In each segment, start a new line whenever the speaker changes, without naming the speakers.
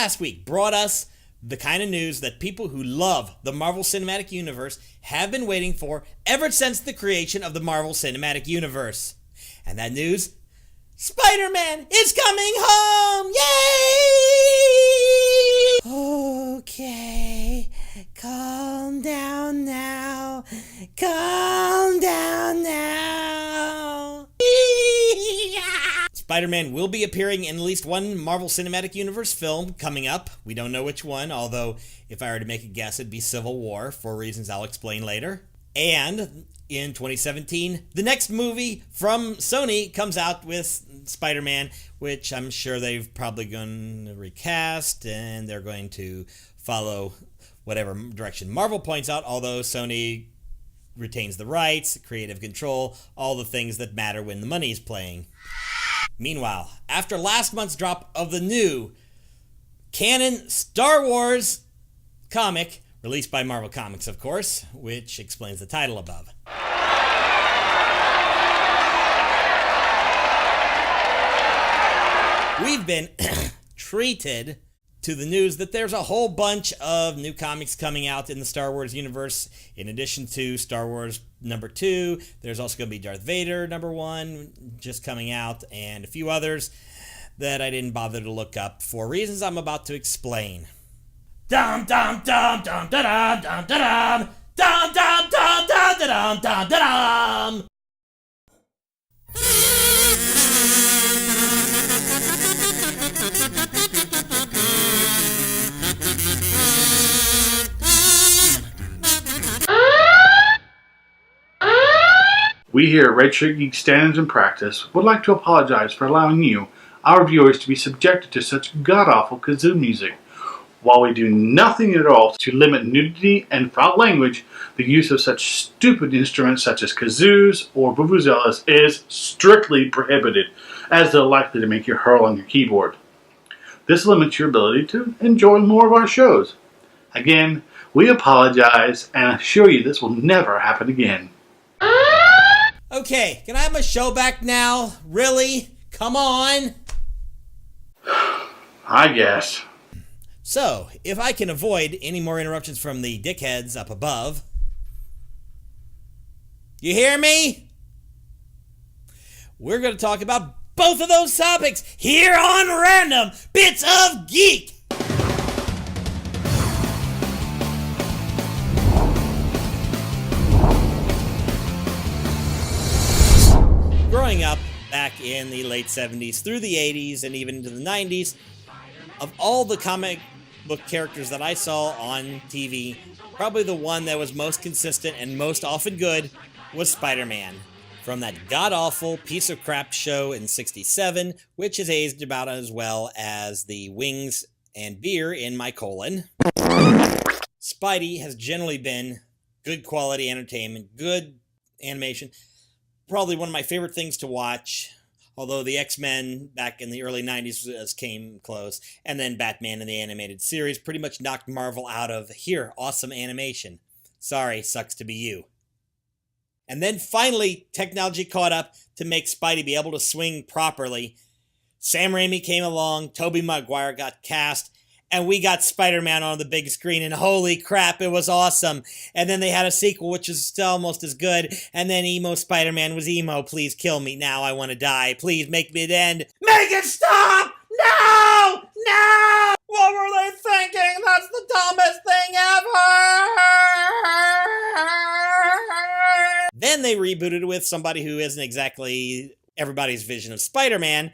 last week brought us the kind of news that people who love the Marvel Cinematic Universe have been waiting for ever since the creation of the Marvel Cinematic Universe. And that news, Spider-Man is coming home! Yay! Okay, calm down now. Calm down now. Spider-Man will be appearing in at least one Marvel Cinematic Universe film coming up. We don't know which one, although if I were to make a guess, it'd be Civil War, for reasons I'll explain later. And in 2017, the next movie from Sony comes out with Spider-Man, which I'm sure they've probably going to recast, and they're going to follow whatever direction Marvel points out, although Sony retains the rights, creative control, all the things that matter when the money's playing. Meanwhile, after last month's drop of the new canon Star Wars comic, released by Marvel Comics, of course, which explains the title above. We've been treated to the news that there's a whole bunch of new comics coming out in the Star Wars universe. In addition to Star Wars number 2, there's also going to be Darth Vader number 1 just coming out, and a few others that I didn't bother to look up for reasons I'm about to explain. Dum dum dum dum da dum dum da dum dum dum dum dum da dum dum da dum.
We here at Redshirt Geek Standards and Practice would like to apologize for allowing you, our viewers, to be subjected to such god-awful kazoo music. While we do nothing at all to limit nudity and foul language, the use of such stupid instruments such as kazoos or vuvuzelas is strictly prohibited, as they're likely to make you hurl on your keyboard. This limits your ability to enjoy more of our shows. Again, we apologize and assure you this will never happen again.
Okay, can I have my show back now? Really? Come on!
I guess.
So, if I can avoid any more interruptions from the dickheads up above... You hear me? We're going to talk about both of those topics here on Random Bits of Geek! Growing up back in the late 70s through the 80s and even into the 90s, of all the comic book characters that I saw on TV, probably the one that was most consistent and most often good was Spider-Man. From that god-awful piece of crap show in '67, which has aged about as well as the wings and beer in my colon. Spidey has generally been good quality entertainment, good animation. Probably one of my favorite things to watch, although the X-Men back in the early 90s came close, and then Batman in the animated series pretty much knocked Marvel out of, here, awesome animation. Sorry, sucks to be you. And then finally, technology caught up to make Spidey be able to swing properly. Sam Raimi came along, Tobey Maguire got cast, and we got Spider-Man on the big screen, and holy crap, it was awesome. And then they had a sequel, which is still almost as good, and then emo Spider-Man was emo. Please kill me now, I want to die. Please make me end. Make it stop! No! No! What were they thinking? That's the dumbest thing ever! Then they rebooted it with somebody who isn't exactly everybody's vision of Spider-Man,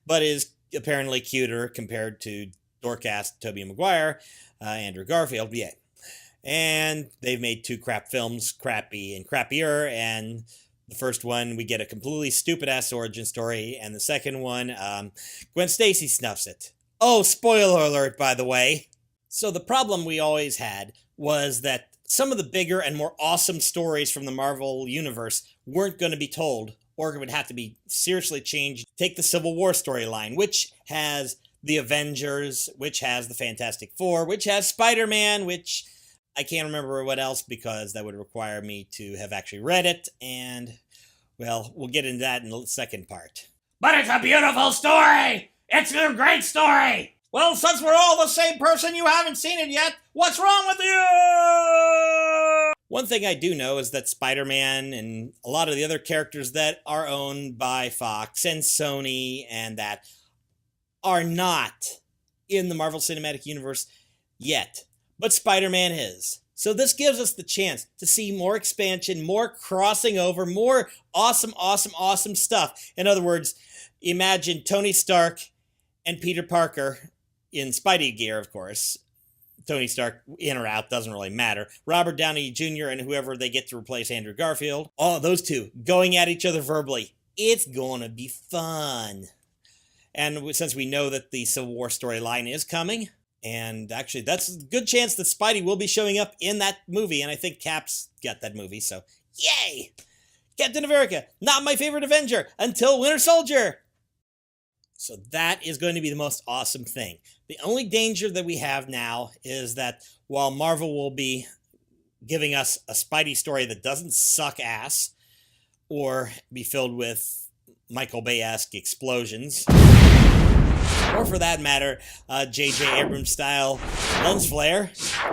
but is apparently cuter compared to Dorcast, Tobey Maguire, Andrew Garfield, yeah. And they've made 2 crap films, crappy and crappier, and the first one, we get a completely stupid-ass origin story, and the second one, Gwen Stacy snuffs it. Oh, spoiler alert, by the way. So the problem we always had was that some of the bigger and more awesome stories from the Marvel Universe weren't going to be told, or it would have to be seriously changed. Take the Civil War storyline, which has the Avengers, which has the Fantastic Four, which has Spider-Man, which I can't remember what else because that would require me to have actually read it, and, well, we'll get into that in the second part. But it's a beautiful story! It's a great story! Well, since we're all the same person, you haven't seen it yet. What's wrong with you? One thing I do know is that Spider-Man and a lot of the other characters that are owned by Fox and Sony and that are not in the Marvel Cinematic Universe yet. But Spider-Man is. So this gives us the chance to see more expansion, more crossing over, more awesome stuff. In other words, imagine Tony Stark and Peter Parker in Spidey gear, of course. Tony Stark, in or out, doesn't really matter. Robert Downey Jr. and whoever they get to replace Andrew Garfield. Oh, those two going at each other verbally. It's gonna be fun. And since we know that the Civil War storyline is coming, and actually that's a good chance that Spidey will be showing up in that movie, and I think Cap's got that movie, so yay! Captain America, not my favorite Avenger until Winter Soldier! So that is going to be the most awesome thing. The only danger that we have now is that while Marvel will be giving us a Spidey story that doesn't suck ass or be filled with Michael Bay-esque explosions, or for that matter, J.J. Abrams-style lens flare,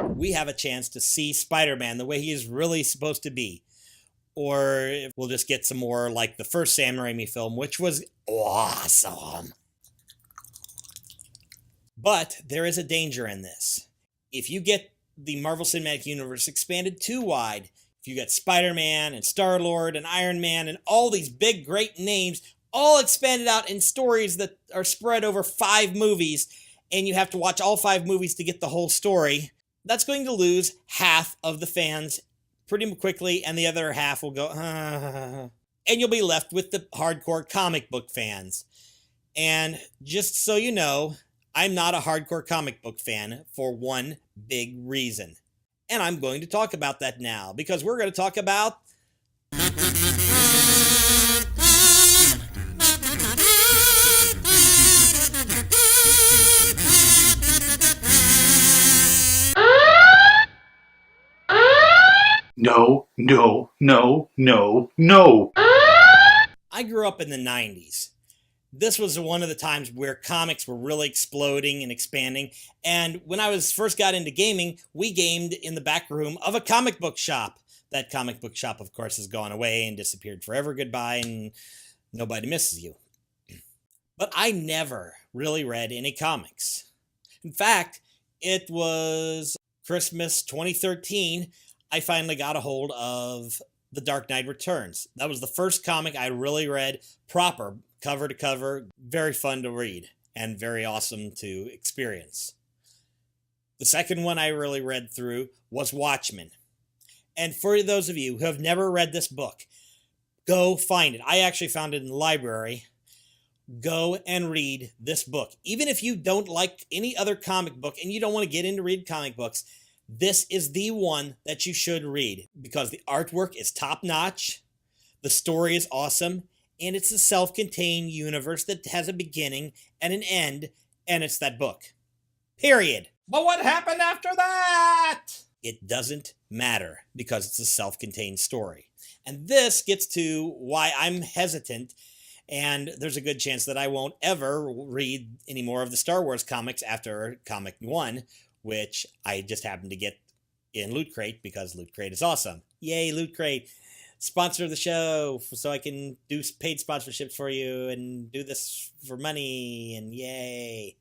we have a chance to see Spider-Man the way he is really supposed to be. Or we'll just get some more like the first Sam Raimi film, which was awesome. But there is a danger in this. If you get the Marvel Cinematic Universe expanded too wide, if you get Spider-Man and Star-Lord and Iron Man and all these big, great names all expanded out in stories that are spread over 5 movies, and you have to watch all 5 movies to get the whole story, that's going to lose half of the fans pretty quickly, and the other half will go, and you'll be left with the hardcore comic book fans. And just so you know, I'm not a hardcore comic book fan for one big reason. And I'm going to talk about that now, because we're going to talk about
No.
I grew up in the 90s. This was one of the times where comics were really exploding and expanding. And when I first got into gaming, we gamed in the back room of a comic book shop. That comic book shop, of course, has gone away and disappeared forever. Goodbye, and nobody misses you. But I never really read any comics. In fact, it was Christmas 2013, I finally got a hold of The Dark Knight Returns. That was the first comic I really read proper, cover to cover, very fun to read, and very awesome to experience. The second one I really read through was Watchmen. And for those of you who have never read this book, go find it. I actually found it in the library. Go and read this book. Even if you don't like any other comic book and you don't want to get into read comic books, this is the one that you should read because the artwork is top-notch, the story is awesome, and it's a self-contained universe that has a beginning and an end, and it's that book. Period. But what happened after that? It doesn't matter because it's a self-contained story. And this gets to why I'm hesitant, and there's a good chance that I won't ever read any more of the Star Wars comics after Comic 1, which I just happened to get in Loot Crate because Loot Crate is awesome. Yay, Loot Crate. Sponsor the show so I can do paid sponsorships for you and do this for money, and yay.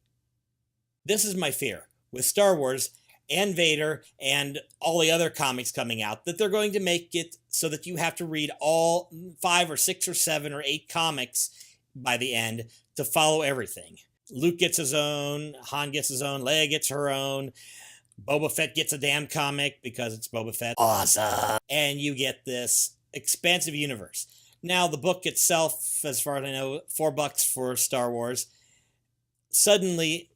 This is my fear with Star Wars and Vader and all the other comics coming out, that they're going to make it so that you have to read all 5 or 6 or 7 or 8 comics by the end to follow everything. Luke gets his own, Han gets his own, Leia gets her own, Boba Fett gets a damn comic because it's Boba Fett. Awesome. And you get this expansive universe. Now, the book itself, as far as I know, $4 for Star Wars. Suddenly,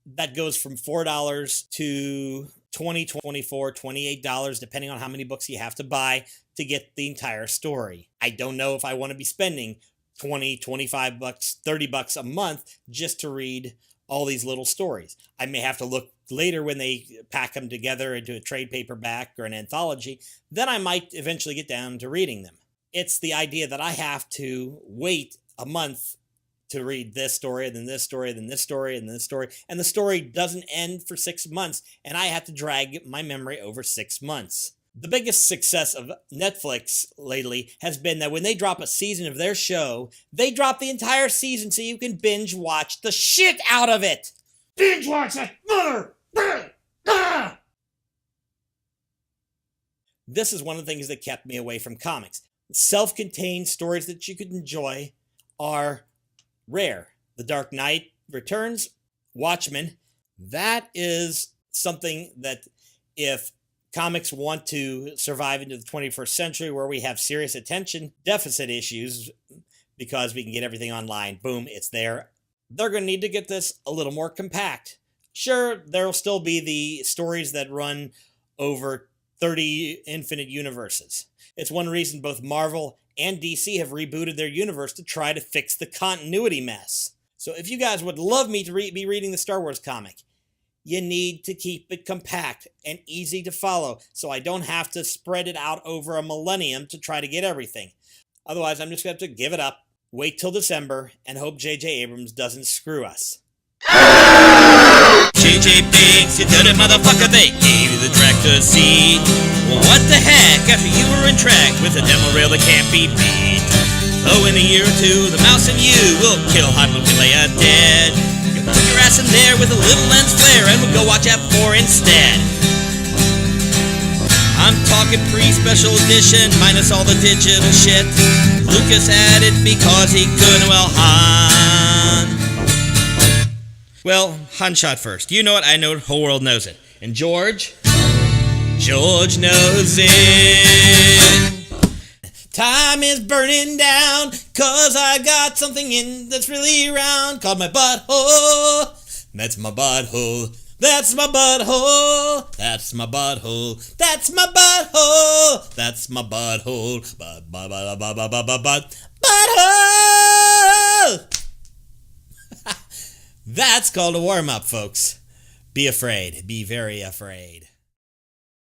that goes from $4 to $20, $24, $28, depending on how many books you have to buy to get the entire story. I don't know if I want to be spending $20, $25, $30 a month just to read all these little stories. I may have to look later when they pack them together into a trade paperback or an anthology. Then I might eventually get down to reading them. It's the idea that I have to wait a month to read this story, and then this story, and then this story, and then this story. And the story doesn't end for 6 months, and I have to drag my memory over 6 months. The biggest success of Netflix lately has been that when they drop a season of their show, they drop the entire season so you can binge watch the shit out of it. Binge watch it, mother! This is one of the things that kept me away from comics. Self-contained stories that you could enjoy are rare. The Dark Knight Returns, Watchmen, that is something that if comics want to survive into the 21st century where we have serious attention deficit issues because we can get everything online, boom, it's there. They're going to need to get this a little more compact. Sure, there'll still be the stories that run over 30 infinite universes. It's one reason both Marvel and DC have rebooted their universe to try to fix the continuity mess. So if you guys would love me to be reading the Star Wars comic, you need to keep it compact and easy to follow so I don't have to spread it out over a millennium to try to get everything. Otherwise, I'm just going to have to give it up, wait till December, and hope J.J. Abrams doesn't screw us. J.J. Binks, you dirty motherfucker, they gave you the director's seat. Well, what the heck, after you were in track with a demo reel that can't be beat. Oh, in a year or two, the mouse and you will kill Han, Luke, and Leia dead. You'll put your ass in there with a little lens flare and we'll go watch F4 instead. I'm talking pre-special edition, minus all the digital shit. Lucas had it because he could, well, Han. Well, Han shot first. You know it, I know it, whole world knows it. And George knows it. Time is burning down, 'cause I got something in that's really round, called my butthole. That's my butthole. That's my butthole. That's my butthole. That's my butthole. That's my butthole. Butthole. That's called a warm-up, folks. Be afraid. Be very afraid.